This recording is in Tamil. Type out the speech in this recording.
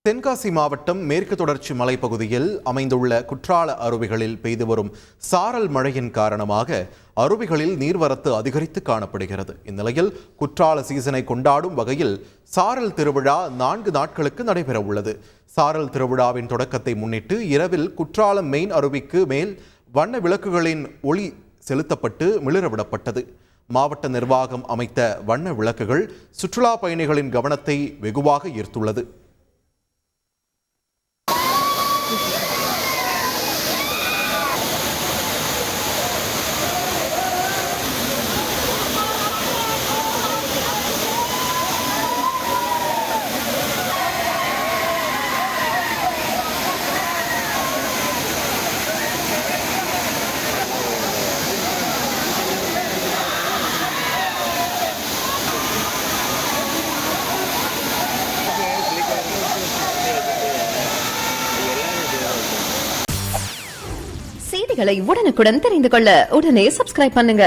தென்காசி மாவட்டம் மேற்கு தொடர்ச்சி மலைப்பகுதியில் அமைந்துள்ள குற்றால அருவிகளில் பெய்து வரும் சாரல் மழையின் காரணமாக அருவிகளில் நீர்வரத்து அதிகரித்து காணப்படுகிறது. இந்நிலையில் குற்றால சீசனை கொண்டாடும் வகையில் சாரல் திருவிழா 4 நாட்களுக்கு நடைபெற உள்ளது. சாரல் திருவிழாவின் தொடக்கத்தை முன்னிட்டு இரவில் குற்றாலம் மெயின் அருவிக்கு மேல் வண்ண விளக்குகளின் ஒளி செலுத்தப்பட்டு மிளிரவிடப்பட்டது. மாவட்ட நிர்வாகம் அமைத்த வண்ண விளக்குகள் சுற்றுலா பயணிகளின் கவனத்தை வெகுவாக ஈர்த்துள்ளது. செய்திகளை உடனுக்குடன் தெரிந்து கொள்ள உடனே சப்ஸ்கிரைப் பண்ணுங்க.